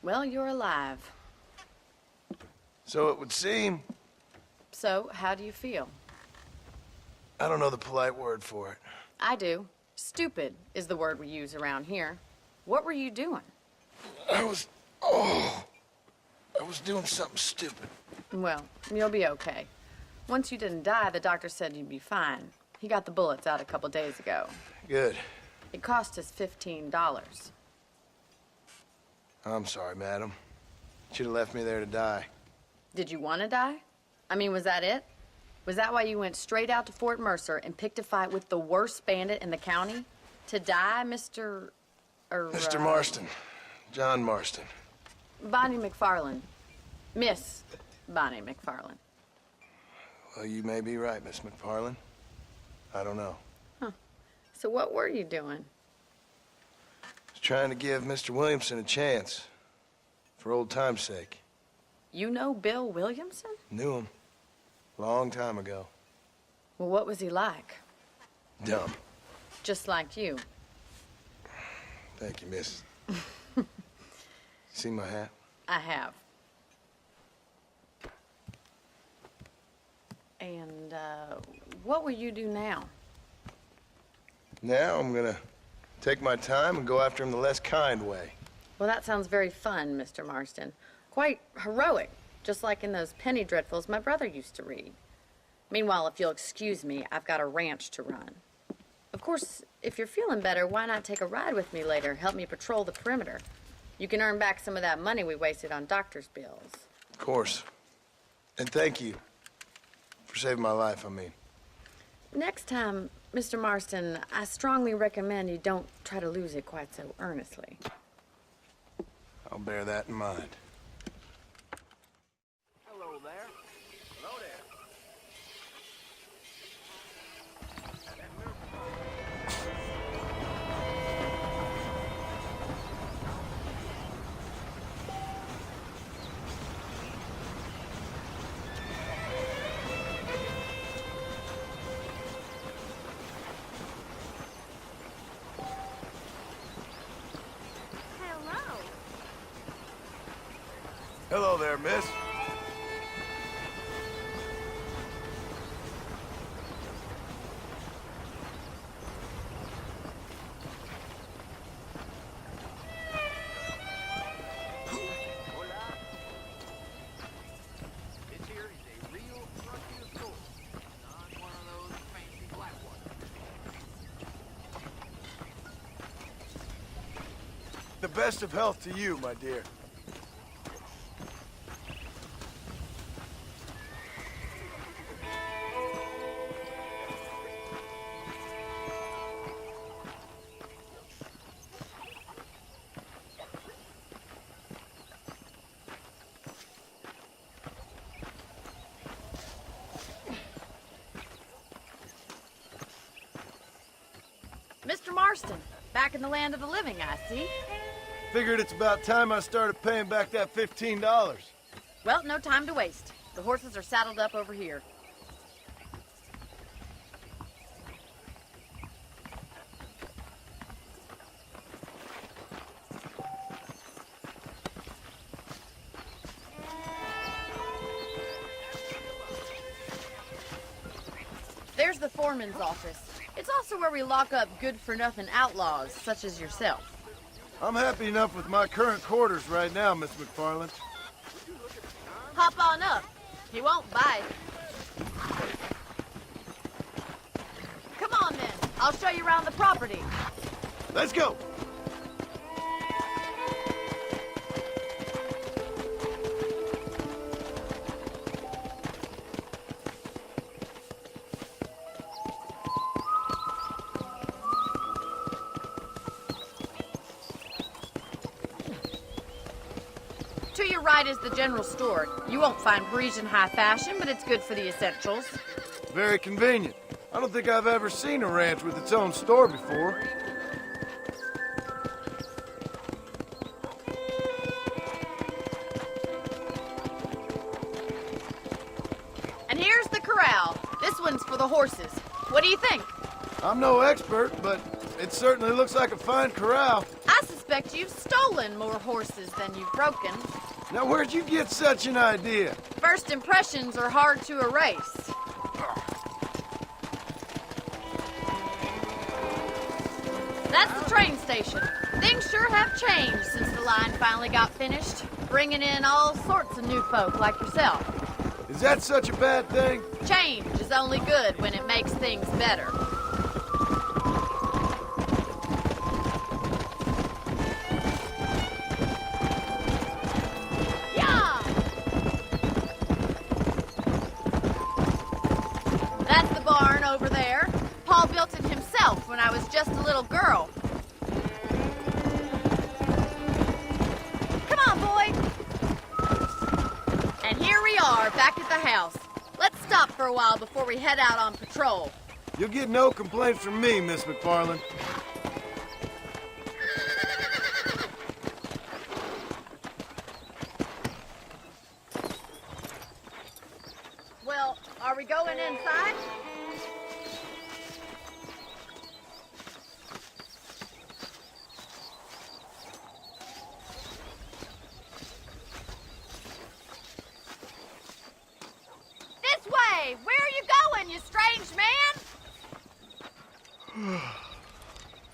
Well, you're alive. So it would seem. So, how do you feel? I don't know the polite word for it. I do. Stupid is the word we use around here. What were you doing? I was doing something stupid. Well, you'll be okay. Once you didn't die, the doctor said you'd be fine. He got the bullets out a couple days ago. Good. It cost us $15. I'm sorry, madam. Should have left me there to die. Did you want to die? I mean, was that it? Was that why you went straight out to Fort Mercer and picked a fight with the worst bandit in the county? To die, Mr. Mr. Marston. John Marston. Bonnie McFarland. Miss Bonnie McFarland. Well, you may be right, Miss McFarland. I don't know. Huh. So what were you doing? I was trying to give Mr. Williamson a chance. For old time's sake. You know Bill Williamson? Knew him. Long time ago. Well, what was he like? Dumb. Just like you. Thank you, miss. See my hat? I have. And, what will you do now? Now I'm gonna take my time and go after him the less kind way. Well, that sounds very fun, Mr. Marston. Quite heroic, just like in those penny dreadfuls my brother used to read. Meanwhile, if you'll excuse me, I've got a ranch to run. Of course, if you're feeling better, why not take a ride with me later? Help me patrol the perimeter. You can earn back some of that money we wasted on doctor's bills. Of course. And thank you. For saving my life, I mean. Next time, Mr. Marston, I strongly recommend you don't try to lose it quite so earnestly. I'll bear that in mind. Hello there. Hello there. Hello. Hello there, miss. Hola. This here is a real trusty store. Not one of those fancy black ones. The best of health to you, my dear. Mr. Marston, back in the land of the living, I see. Figured it's about time I started paying back that $15. Well, no time to waste. The horses are saddled up over here. There's the foreman's office. It's also where we lock up good-for-nothing outlaws, such as yourself. I'm happy enough with my current quarters right now, Miss McFarland. Hop on up. He won't bite. Come on, then. I'll show you around the property. Let's go! To your right is the general store. You won't find Parisian high fashion, but it's good for the essentials. Very convenient. I don't think I've ever seen a ranch with its own store before. And here's the corral. This one's for the horses. What do you think? I'm no expert, but it certainly looks like a fine corral. I suspect suspect you've stolen more horses than you've broken. Now, where'd you get such an idea? First impressions are hard to erase. That's the train station. Things sure have changed since the line finally got finished, bringing in all sorts of new folk like yourself. Is that such a bad thing? Change is only good when it makes things better. Yeah! That's the barn over there. Paul built it himself when I was just a little girl. Come on, boy! And here we are, back at the house. Let's stop for a while before we head out on patrol. You'll get no complaints from me, Miss McFarland. Well, are we going inside? This way! Where are you going, you strange man?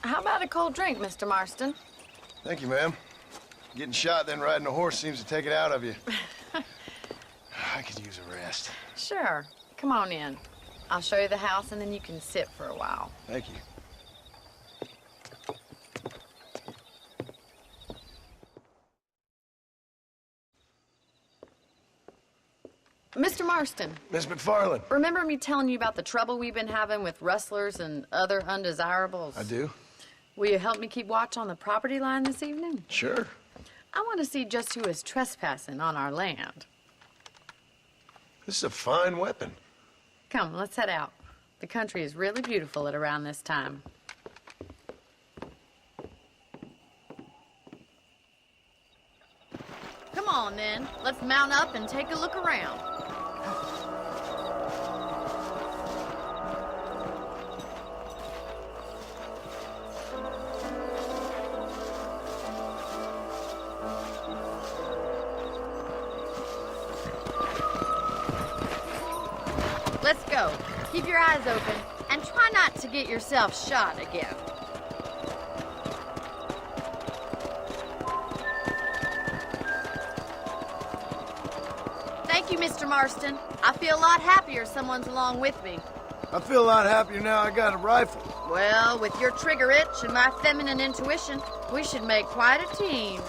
How about a cold drink, Mr. Marston? Thank you, ma'am. Getting shot, then riding a horse seems to take it out of you. I could use a rest. Sure. Come on in. I'll show you the house, and then you can sit for a while. Thank you. Mr. Marston, Miss McFarland. remember me telling you about the trouble we've been having with rustlers and other undesirables? I do? Will you help me keep watch on the property line this evening? Sure. I want to see just who is trespassing on our land. This is a fine weapon. Come, let's head out. The country is really beautiful at around this time. Come on, then. Let's mount up and take a look around. Let's go. Keep your eyes open and try not to get yourself shot again. Thank you, Mr. Marston. I feel a lot happier someone's along with me. I feel a lot happier now I got a rifle. Well, with your trigger itch and my feminine intuition, we should make quite a team.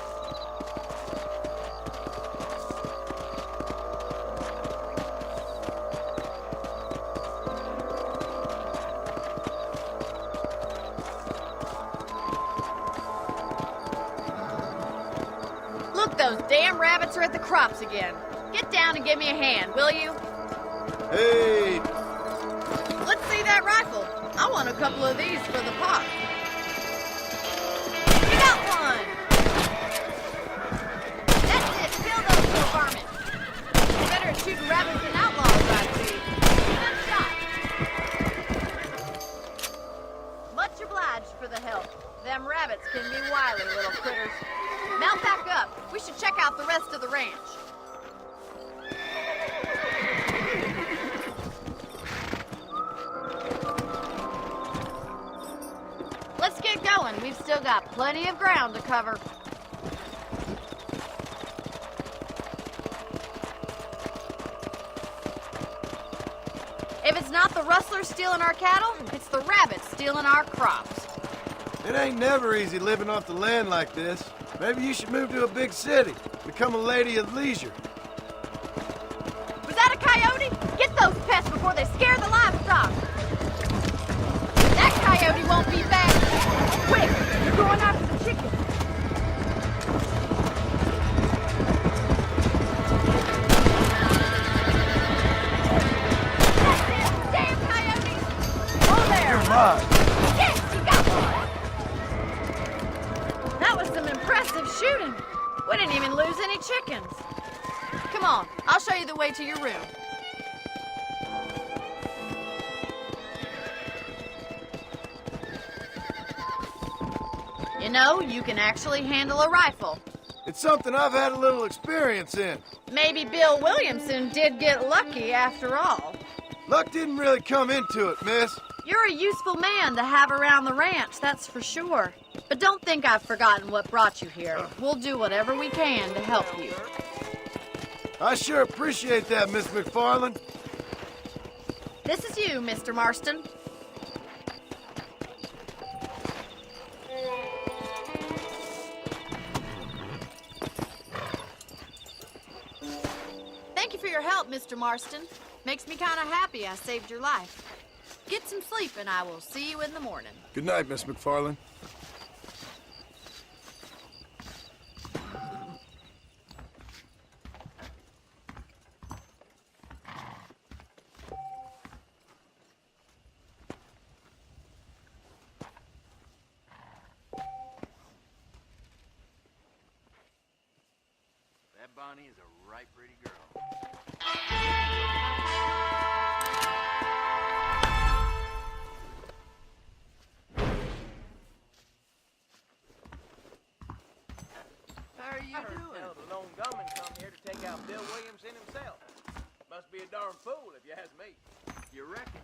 Look, those damn rabbits are at the crops again. Get down and give me a hand, will you? Hey! Let's see that rifle. I want a couple of these for the pot. You got one! That's it. Kill those little varmints. Better at shooting rabbits than outlaws, I see. Good shot. Much obliged for the help. Them rabbits can be wily little critters. Mount back up. We should check out the rest of the ranch. Let's get going. We've still got plenty of ground to cover. If it's not the rustlers stealing our cattle, it's the rabbits stealing our crops. It ain't never easy living off the land like this. Maybe you should move to a big city. Become a lady of leisure. Was that a coyote? Get those pests before they scare the livestock. That coyote won't be back. Quick, you're going after the chicken. That's it, damn coyotes. Oh, there. You're right. Yes, you got one. That was some impressive shooting. We didn't even lose any chickens. Come on, I'll show you the way to your room. You know, you can actually handle a rifle. It's something I've had a little experience in. Maybe Bill Williamson did get lucky after all. Luck didn't really come into it, miss. You're a useful man to have around the ranch, that's for sure. But don't think I've forgotten what brought you here. We'll do whatever we can to help you. I sure appreciate that, Miss McFarland. This is you, Mr. Marston. Thank you for your help, Mr. Marston. Makes me kind of happy I saved your life. Get some sleep and I will see you in the morning. Good night, Miss McFarland. That Bonnie is a right pretty girl. How are you doing? Hell, the lone gunman come here to take out Bill Williamson himself. Must be a darn fool if you ask me. You reckon?